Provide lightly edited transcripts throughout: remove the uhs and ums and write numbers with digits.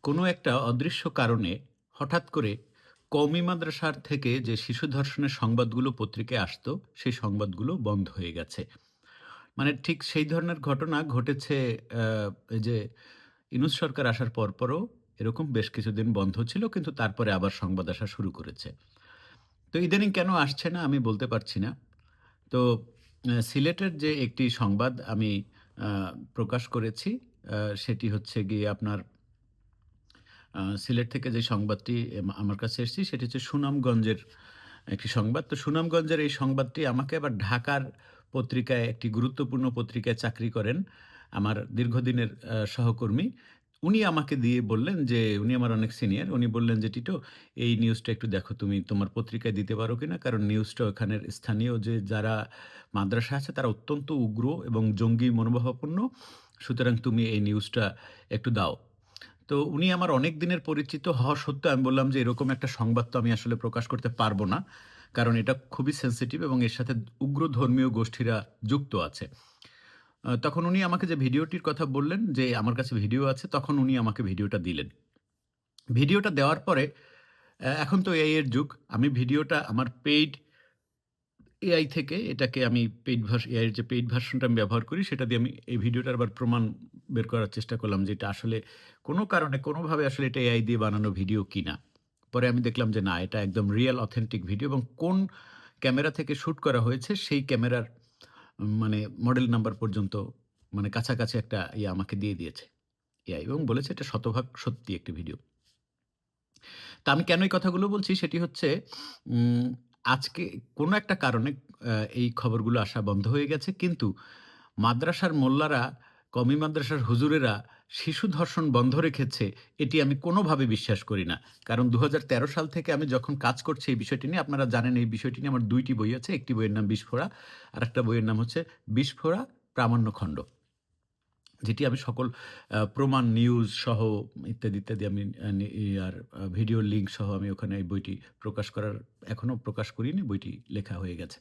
কোনো একটা অদৃশ্য কারণে হঠাৎ করে কওমি মাদ্রাসার থেকে যে শিশু ধর্ষণের সংবাদগুলো পত্রিকায় আসতো, সেই সংবাদগুলো বন্ধ হয়ে গেছে। মানে ঠিক সেই ধরনের ঘটনা ঘটেছে আ এই যে ইউনূস সরকার আসার পরপরও এরকম বেশ কিছুদিন বন্ধ ছিল, কিন্তু তারপরে আবার সংবাদ আসা শুরু করেছে। তো ইদানিং কেন আসছে না আমি বলতে পারছি না। তো সিলেটের যে একটি সংবাদ আমি আ প্রকাশ করেছি, সেটি হচ্ছে গিয়ে আপনার সিলেট থেকে যে সংবাদটি আমার কাছে এসেছে সেটি হচ্ছে সুনামগঞ্জের একটি সংবাদ। তো সুনামগঞ্জের এই সংবাদটি আমাকে আবার ঢাকার পত্রিকায়, একটি গুরুত্বপূর্ণ পত্রিকায় চাকরি করেন আমার দীর্ঘদিনের সহকর্মী। উনি আমাকে দিয়ে বললেন যে, উনি আমার অনেক সিনিয়র। উনি বললেন যে, "টিটো, এই নিউজটা একটু দেখো, তুমি তোমার পত্রিকায় দিতে পারো কিনা? কারণ নিউজটা ওখানের স্থানীয় যে যারা মাদ্রাসা আছে তারা অত্যন্ত উগ্র এবং জঙ্গি মনোভাবাপন্ন। সুতরাং তুমি এই নিউজটা একটু দাও।" তো উনি আমার অনেক দিনের পরিচিত হওয়া সত্ত্বেও আমি বললাম যে, "এরকম একটা সংবাদ তো আমি আসলে প্রকাশ করতে পারব না। কারণ এটা খুবই সেনসিটিভ এবং এর সাথে উগ্র ধর্মীয় গোষ্ঠীরা যুক্ত আছে।" তখন উনি আমাকে যে ভিডিওটির কথা বললেন যে, আমার কাছে ভিডিও আছে, তখন উনি আমাকে ভিডিওটা দিলেন। ভিডিওটা দেওয়ার পরে এখন তো এআই এর যুগ। আমি ভিডিওটা আমার পেইড এআই থেকে এটাকে আমি এআই এর যে পেইড ভার্শনটা আমি ব্যবহার করি, সেটা দিয়ে আমি এই ভিডিওটার আবার প্রমাণ বের করার চেষ্টা করলাম যে এটা আসলে কোনো কারণে কোনোভাবে আসলে এটা এআই দিয়ে বানানো ভিডিও কিনা। পরে আমি দেখলাম যে না, এটা একদম রিয়াল অথেন্টিক ভিডিও এবং কোন ক্যামেরা থেকে শুট করা হয়েছে সেই ক্যামেরার মানে মডেল নাম্বার পর্যন্ত, মানে কাছাকাছি একটা আমাকে দিয়ে দিয়েছে এআই, এবং বলেছে এটা শতভাগ সত্যি একটি ভিডিও। তো আমি কেন এই কথাগুলো বলছি সেটি হচ্ছে, উম আজকে কোনো একটা কারণে আ এই খবরগুলো আসা বন্ধ হয়ে গেছে। কিন্তু মাদ্রাসার মোল্লারা, কওমি মাদ্রাসার হুজুরেরা শিশু ধর্ষণ বন্ধ রেখেছে, এটি আমি কোনোভাবে বিশ্বাস করি না। কারণ ২০১৩ সাল থেকে আমি যখন কাজ করছি এই বিষয়টি নিয়ে, আপনারা জানেন এই বিষয়টি নিয়ে আমার ২ টি বই আছে। একটি বইয়ের নাম বিস্ফোরা, আরেকটা বইয়ের নাম হচ্ছে বিস্ফোরা প্রামাণ্যখণ্ড। যেটি আমি সকল প্রমাণ, নিউজ সহ ইত্যাদি, ইত্যাদি আমি আ নি ইয়ার ভিডিওর লিঙ্ক সহ আমি ওখানে এই বইটি প্রকাশ করার, এখনো প্রকাশ করিনি, বইটি লেখা হয়ে গেছে।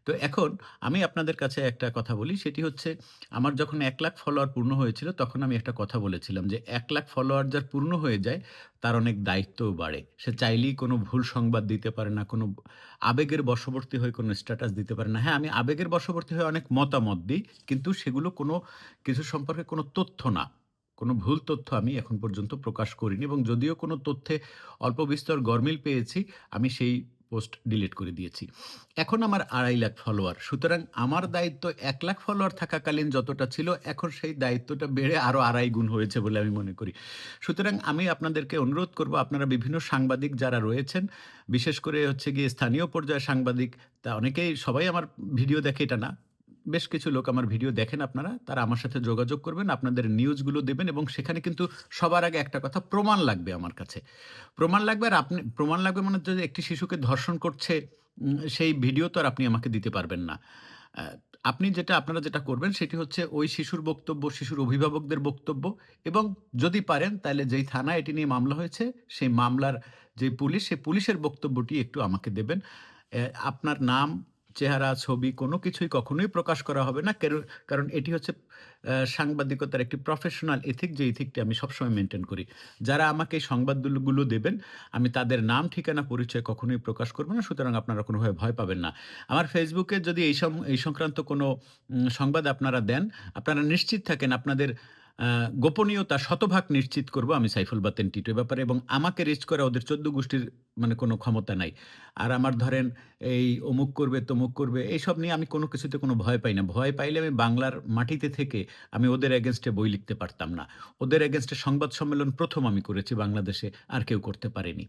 তো এখন আমি আপনাদের কাছে একটা কথা বলি, সেটি হচ্ছে আমার যখন ১,০০,০০০ ফলোয়ার পূর্ণ হয়েছিল তখন আমি একটা কথা বলেছিলাম যে ১,০০,০০০ ফলোয়ার যার পূর্ণ হয়ে যায় তার অনেক দায়িত্বও বাড়ে। সে চাইলেই কোনো ভুল সংবাদ দিতে পারে না, কোনো আবেগের বশবর্তী হয়ে কোনো স্ট্যাটাস দিতে পারে না। হ্যাঁ, আমি আবেগের বশবর্তী হয়ে অনেক মতামত দিই, কিন্তু সেগুলো কোনো কিছু সম্পর্কে কোনো তথ্য না। কোনো ভুল তথ্য আমি এখন পর্যন্ত প্রকাশ করিনি, এবং যদিও কোনো তথ্যে অল্প বিস্তর গরমিল পেয়েছি, আমি সেই পোস্ট ডিলিট করে দিয়েছি। এখন আমার ২,৫০,০০০ ফলোয়ার। সুতরাং আমার দায়িত্ব ১,০০,০০০ ফলোয়ার থাকাকালীন যতটা ছিল, এখন সেই দায়িত্বটা বেড়ে আরো ২.৫ গুণ হয়েছে বলে আমি মনে করি। সুতরাং আমি আপনাদেরকে অনুরোধ করব, আপনারা বিভিন্ন সাংবাদিক যারা রয়েছেন, বিশেষ করে হচ্ছে গিয়ে স্থানীয় পর্যায়ের সাংবাদিক, তা অনেকেই, সবাই আমার ভিডিও দেখে এটা না। বেশ কিছু লোক আমার ভিডিও দেখেন আপনারা, তারা আমার সাথে যোগাযোগ করবেন, আপনাদের নিউজগুলো দেবেন, এবং সেখানে কিন্তু সবার আগে একটা কথা, প্রমাণ লাগবে আমার কাছে। প্রমাণ লাগবে, আর আপনি প্রমাণ লাগবে মানে যদি একটি শিশুকে ধর্ষণ করছে, সেই ভিডিও তো আর আপনি আমাকে দিতে পারবেন না। আ আপনারা যেটা করবেন সেটি হচ্ছে ওই শিশুর বক্তব্য, শিশুর অভিভাবকদের বক্তব্য, এবং যদি পারেন তাইলে যেই থানায় এটি নিয়ে মামলা হয়েছে, সেই মামলার যে পুলিশ, সেই পুলিশের বক্তব্যটি একটু আমাকে দেবেন। আপনার নাম, চেহারা, ছবি কোনো কিছুই কখনোই প্রকাশ করা হবে না। কারণ এটি হচ্ছে সাংবাদিকতার একটি প্রফেশনাল এথিক, যে এথিকটি আমি সবসময় মেইনটেইন করি। যারা আমাকে এই সংবাদগুলো দেবেন, আমি তাদের নাম, ঠিকানা, পরিচয় কখনোই প্রকাশ করব না। সুতরাং আপনারা কোনোভাবে ভয় পাবেন না। আমার ফেসবুকে যদি এই সংক্রান্ত কোনো সংবাদ আপনারা দেন, আপনারা নিশ্চিত থাকেন আপনাদের আ গোপনীয়তা শতভাগ নিশ্চিত করব আমি, সাইফুল বাতেন টিটু, এ ব্যাপারে, এবং আমাকে রিচ করা ওদের ১৪ গোষ্ঠীর মানে কোনো ক্ষমতা নাই। আর আমার ধরেন এই অমুক করবে, তমুক করবে, এইসব নিয়ে আমি কোনো কিছুতে কোনো ভয় পাই না। ভয় পাইলে আমি বাংলার মাটিতে থেকে আমি ওদের এগেইনস্ট এ বই লিখতে পারতাম না। ওদের এগেইনস্ট এ সংবাদ সম্মেলন ১ম আমি করেছি বাংলাদেশে, আর কেউ করতে পারেনি।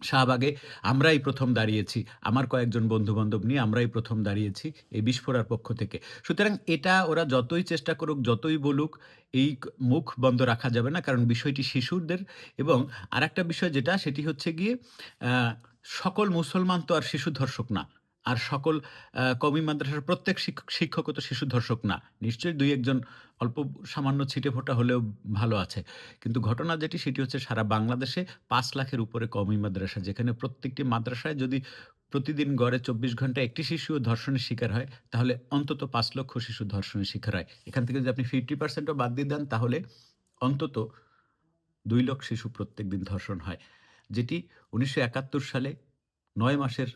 শাহবাগে আমরাই ১ম দাঁড়িয়েছি। আমার কয়েকজন বন্ধু-বান্ধব নিয়ে আমরাই ১ম দাঁড়িয়েছি এই বিস্ফোরার পক্ষ থেকে। সুতরাং এটা ওরা যতই চেষ্টা করুক, যতই বলুক, এই মুখ বন্ধ রাখা যাবে না। কারণ বিষয়টি শিশুদের, এবং আরেকটা বিষয় যেটা, সেটি হচ্ছে গিয়ে আ সকল মুসলমান তো আর শিশু ধর্ষক না। আর সকল কওমি মাদ্রাসার প্রত্যেক শিক্ষকও তো শিশু ধর্ষক না। নিশ্চয়ই ২-১ জন অল্প সামান্য ছিটেফোঁটা হলেও ভালো আছে। কিন্তু ঘটনা যেটি, সেটি হচ্ছে সারা বাংলাদেশে ৫ লাখের উপরে কওমি মাদ্রাসা। যেখানে প্রত্যেকটি মাদ্রাসায় যদি প্রতিদিন গড়ে ২৪ ঘন্টায় একটি শিশুও ধর্ষণের শিকার হয়, তাহলে অন্তত ৫ লক্ষ শিশু ধর্ষণের শিকার হয়। এখান থেকে যদি আপনি 50% ও বাদ দিয়ে দেন, তাহলে অন্তত ২,০০,০০০ শিশু প্রত্যেকদিন ধর্ষণ হয়। যেটি ১৯৭১ সালে ৯ মাসের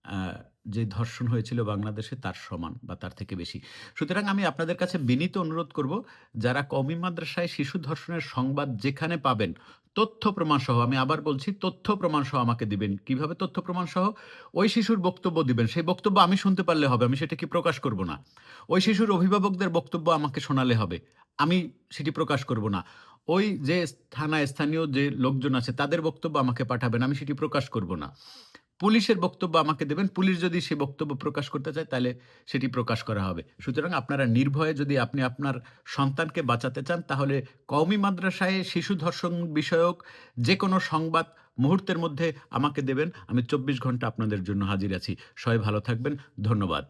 আ যে ধর্ষণ হয়েছিল বাংলাদেশে তার সমান বা তার থেকে বেশি। সুতরাং আমি আপনাদের কাছে বিনীত অনুরোধ করব, যারা কওমি মাদ্রাসায় শিশু ধর্ষণের সংবাদ যেখানে পাবেন, তথ্য প্রমাণ সহ, আমি আবার বলছি তথ্য প্রমাণ সহ আমাকে দিবেন। কিভাবে তথ্য প্রমাণ সহ? ওই শিশুর বক্তব্য দিবেন। সেই বক্তব্য আমি শুনতে পারলে হবে। আমি সেটা কি প্রকাশ করব না। ওই শিশুর অভিভাবকদের বক্তব্য আমাকে শোনালে হবে। আমি সেটি প্রকাশ করব না। ওই যে থানায় স্থানীয় যে লোকজন আছে তাদের বক্তব্য আমাকে পাঠাবেন। আমি সেটি প্রকাশ করব না। পুলিশের বক্তব্য আমাকে দেবেন। পুলিশ যদি সে বক্তব্য প্রকাশ করতে চায় তাহলে সেটি প্রকাশ করা হবে। সুতরাং আপনারা নির্ভয়ে, যদি আপনি আপনার সন্তানকে বাঁচাতে চান, তাহলে কওমি মাদ্রাসায় শিশু ধর্ষণ বিষয়ক যেকোনো সংবাদ মুহূর্তের মধ্যে আমাকে দেবেন। আমি ২৪ ঘন্টা আপনাদের জন্য হাজির আছি। সবাই ভালো থাকবেন। ধন্যবাদ।